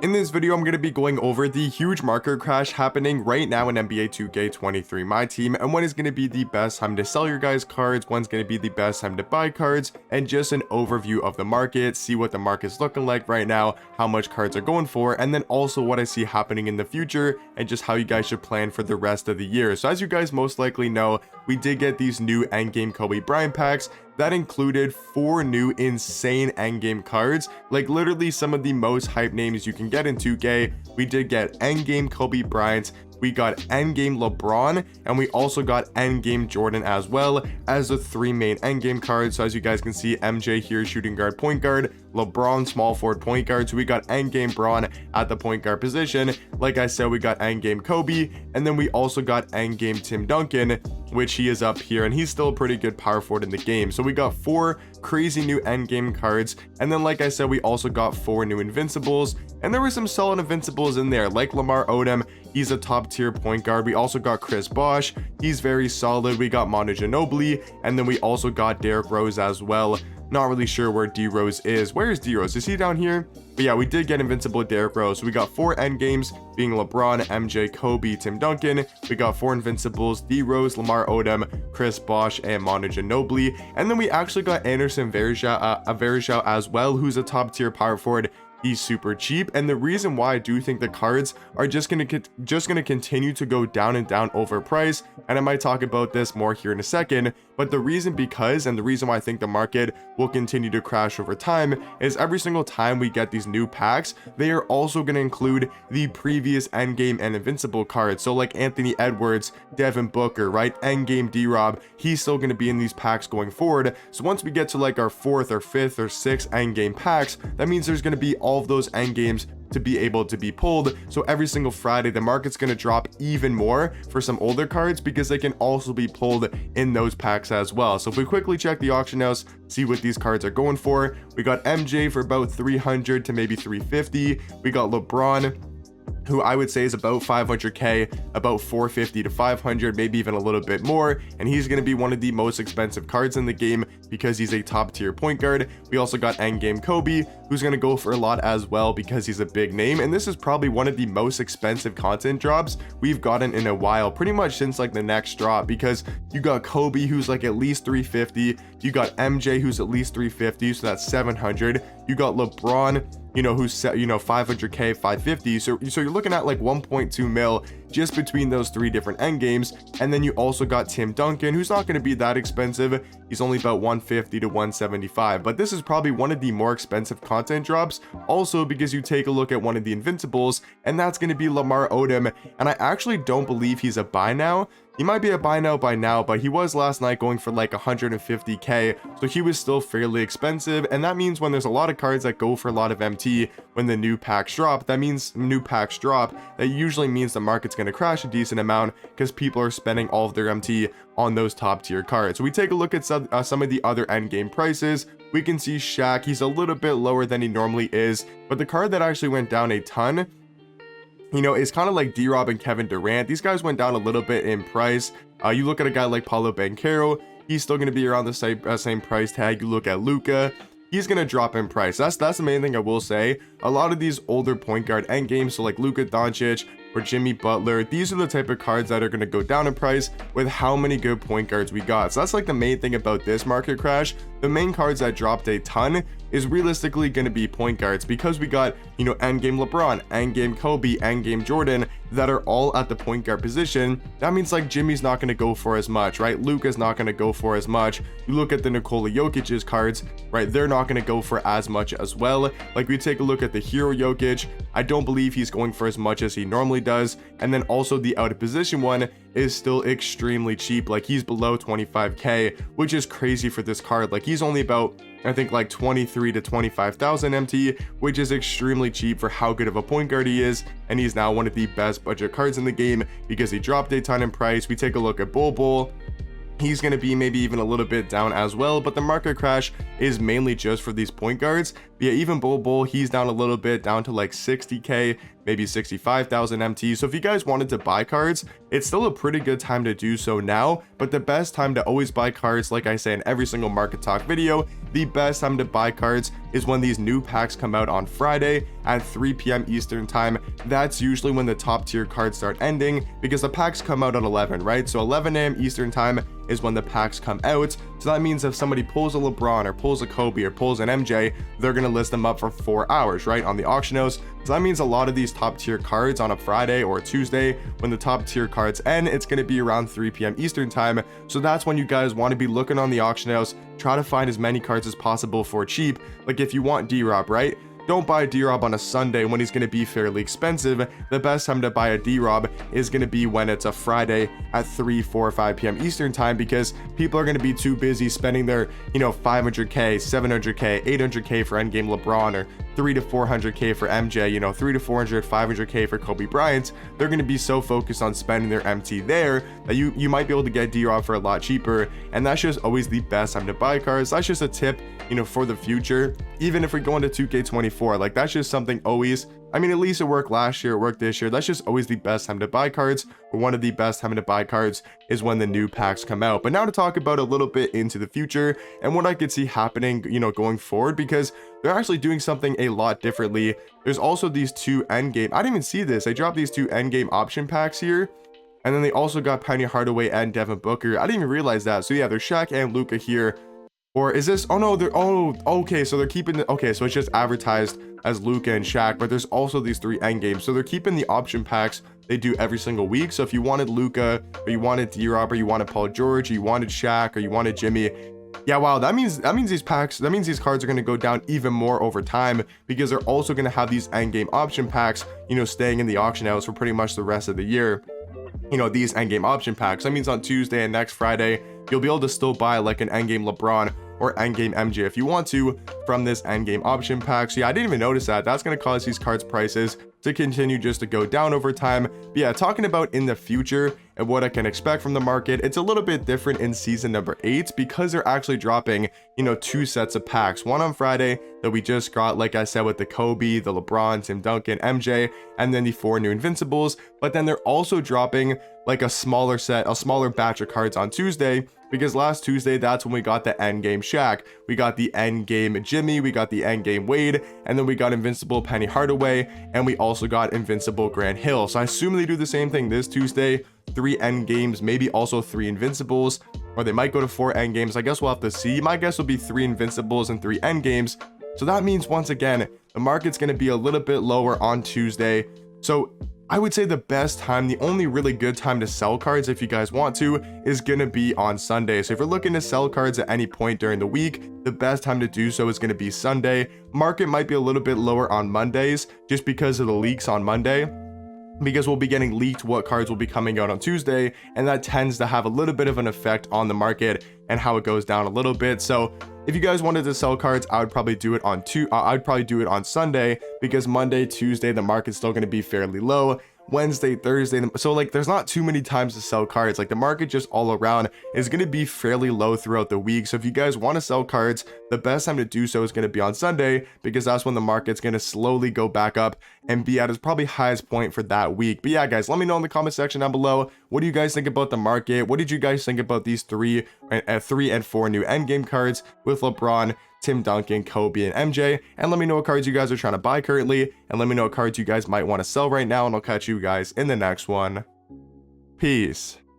In this video, I'm going to be going over the huge market crash happening right now in NBA 2K23 Myteam, and when is going to be the best time to sell your guys' cards, when's going to be the best time to buy cards, and just an overview of the market, see what the market's looking like right now, how much cards are going for, and then also what I see happening in the future, and just how you guys should plan for the rest of the year. So as you guys most likely know, we did get these new endgame Kobe Bryant packs that included 4 new insane endgame cards, like literally some of the most hype names you can get in 2K. We did get endgame Kobe Bryant, we got endgame LeBron, and we also got endgame Jordan as well as the 3 main endgame cards. So as you guys can see, MJ here shooting guard, point guard, LeBron small forward, point guard. So we got endgame Bron at the point guard position. Like I said, we got endgame Kobe, and then we also got endgame Tim Duncan, which he is up here, and he's still a pretty good power forward in the game. So we got 4 crazy new endgame cards, and then like I said, we also got 4 new invincibles, and there were some solid invincibles in there, like Lamar Odom. He's a top tier point guard. We also got Chris Bosh, he's very solid. We got Manu Ginobili, and then we also got Derrick Rose as well. Not really sure where D Rose is. Where is D Rose? Is he down here? But yeah, we did get invincible Derrick Rose. So we got 4 endgames being LeBron, MJ, Kobe, Tim Duncan. We got 4 invincibles: D Rose, Lamar Odom, Chris Bosh, and Manu Ginobili. And then we actually got Anderson Varejao as well, who's a top tier power forward. He's super cheap, and the reason why I do think the cards are just gonna continue to go down and down over price, and I might talk about this more here in a second, but the reason why I think the market will continue to crash over time is every single time we get these new packs, they are also going to include the previous endgame and invincible cards. So like Anthony Edwards, Devin Booker, right? Endgame D-Rob, he's still going to be in these packs going forward. So once we get to like our 4th or 5th or 6th endgame packs, that means there's going to be all of those endgames to be able to be pulled. So every single Friday, the market's going to drop even more for some older cards because they can also be pulled in those packs as well. So if we quickly check the auction house, see what these cards are going for, we got MJ for about 300 to maybe 350. We got LeBron, who I would say is about 500k, about 450 to 500, maybe even a little bit more, and he's going to be one of the most expensive cards in the game because he's a top tier point guard. We also got endgame Kobe, who's going to go for a lot as well because he's a big name, and this is probably one of the most expensive content drops we've gotten in a while, pretty much since like the next drop, because you got Kobe, who's like at least 350, you got MJ, who's at least 350, so that's 700, you got LeBron, who's 500k, 550, so you're looking at like 1.2 mil just between those 3 different end games. And then you also got Tim Duncan, who's not going to be that expensive, he's only about 150 to 175, but this is probably one of the more expensive content drops also because you take a look at one of the invincibles, and that's going to be Lamar Odom, and I actually don't believe he's a buy now. He might be a buy now by now, but he was last night going for like 150k, so he was still fairly expensive, and that means when there's a lot of cards that go for a lot of MT when the new packs drop, that usually means the market's going to crash a decent amount because people are spending all of their MT on those top tier cards. So we take a look at some of the other endgame prices. We can see Shaq, he's a little bit lower than he normally is, but the card that actually went down a ton, it's kind of like D-Rob and Kevin Durant. These guys went down a little bit in price. You look at a guy like Paolo Banchero, he's still going to be around the same price tag. You look at Luka, he's going to drop in price. That's the main thing I will say. A lot of these older point guard end games, so like Luka Doncic or Jimmy Butler, these are the type of cards that are going to go down in price with how many good point guards we got. So that's like the main thing about this market crash. The main cards that dropped a ton is realistically going to be point guards because we got, endgame LeBron, endgame Kobe, endgame Jordan that are all at the point guard position. That means like Jimmy's not going to go for as much, right? Luka's not going to go for as much. You look at the Nikola Jokic's cards, right? They're not going to go for as much as well. Like we take a look at the Hero Jokic, I don't believe he's going for as much as he normally does. And then also the out of position one is still extremely cheap. Like he's below 25k, which is crazy for this card. Like he's only about, I think, like 23 to 25,000 MT, which is extremely cheap for how good of a point guard he is, and he's now one of the best budget cards in the game because he dropped a ton in price. We take a look at Bol, he's going to be maybe even a little bit down as well, but the market crash is mainly just for these point guards But yeah, even Bull, he's down a little bit, down to like 60k, maybe 65,000 MT. So if you guys wanted to buy cards, it's still a pretty good time to do so now. But the best time to always buy cards, like I say in every single market talk video, the best time to buy cards is when these new packs come out on Friday at 3 p.m. Eastern time. That's usually when the top tier cards start ending, because the packs come out at 11, right? So 11 a.m. Eastern time is when the packs come out. So that means if somebody pulls a LeBron or pulls a Kobe or pulls an MJ, they're going to list them up for 4 hours, right, on the auction house. So that means a lot of these top tier cards on a Friday or a Tuesday, when the top tier cards end, it's going to be around 3 p.m. Eastern time. So that's when you guys want to be looking on the auction house, try to find as many cards as possible for cheap. Like if you want D-Rob, right? Don't buy a D-Rob on a Sunday when he's going to be fairly expensive. The best time to buy a D-Rob is going to be when it's a Friday at 3, 4, 5 p.m. Eastern time, because people are going to be too busy spending their, 500k, 700k, 800k for endgame LeBron, or 3 to 400k for MJ, 3 to 400, 500k for Kobe Bryant. They're going to be so focused on spending their MT there that you might be able to get D-Rob for a lot cheaper. And that's just always the best time to buy cards. That's just a tip, for the future. Even if we go into 2K24, like that's just something always, at least it worked last year, it worked this year. That's just always the best time to buy cards, or one of the best time to buy cards is when the new packs come out. But now to talk about a little bit into the future and what I could see happening, going forward, because they're actually doing something a lot differently. There's also these 2 endgame, I didn't even see this, they dropped these 2 endgame option packs here. And then they also got Penny Hardaway and Devin Booker. I didn't even realize that. So yeah, there's Shaq and Luka here. Or is this, oh no, okay, so they're keeping okay, so it's just advertised as Luka and Shaq, but there's also these 3 endgames. So they're keeping the option packs they do every single week. So if you wanted Luka, or you wanted D-Rob, or you wanted Paul George, or you wanted Shaq, or you wanted Jimmy, yeah, wow, that means these cards are going to go down even more over time, because they're also going to have these endgame option packs, staying in the auction house for pretty much the rest of the year. These endgame option packs. That means on Tuesday and next Friday, you'll be able to still buy like an endgame LeBron or endgame MJ if you want to from this endgame option pack. So yeah, I didn't even notice that. That's going to cause these cards prices to continue just to go down over time. But yeah, talking about in the future and what I can expect from the market, it's a little bit different in season number 8, because they're actually dropping, 2 sets of packs. One on Friday that we just got, like I said, with the Kobe, the LeBron, Tim Duncan, MJ, and then the 4 new Invincibles. But then they're also dropping like a smaller batch of cards on Tuesday, because last Tuesday, that's when we got the endgame Shaq, we got the endgame Jimmy, we got the endgame Wade, and then we got Invincible Penny Hardaway, and we also got Invincible Grant Hill. So I assume they do the same thing this Tuesday, 3 endgames, maybe also 3 Invincibles, or they might go to 4 endgames. I guess we'll have to see. My guess will be 3 Invincibles and 3 endgames. So that means, once again, the market's going to be a little bit lower on Tuesday. So I would say the best time, the only really good time to sell cards, if you guys want to, is going to be on Sunday. So if you're looking to sell cards at any point during the week, the best time to do so is going to be Sunday. Market might be a little bit lower on Mondays just because of the leaks on Monday, because we'll be getting leaked what cards will be coming out on Tuesday, and that tends to have a little bit of an effect on the market and how it goes down a little bit. So if you guys wanted to sell cards, I would probably do it on Sunday, because Monday, Tuesday, the market's still going to be fairly low. Wednesday, Thursday, so like there's not too many times to sell cards. Like the market just all around is going to be fairly low throughout the week. So if you guys want to sell cards, the best time to do so is going to be on Sunday, because that's when the market's going to slowly go back up and be at its probably highest point for that week. But yeah, guys, let me know in the comment section down below, what do you guys think about the market? What did you guys think about these 3 and 4 new endgame cards with LeBron, Tim Duncan, Kobe, and MJ? And let me know what cards you guys are trying to buy currently, and let me know what cards you guys might want to sell right now, and I'll catch you guys in the next one. Peace.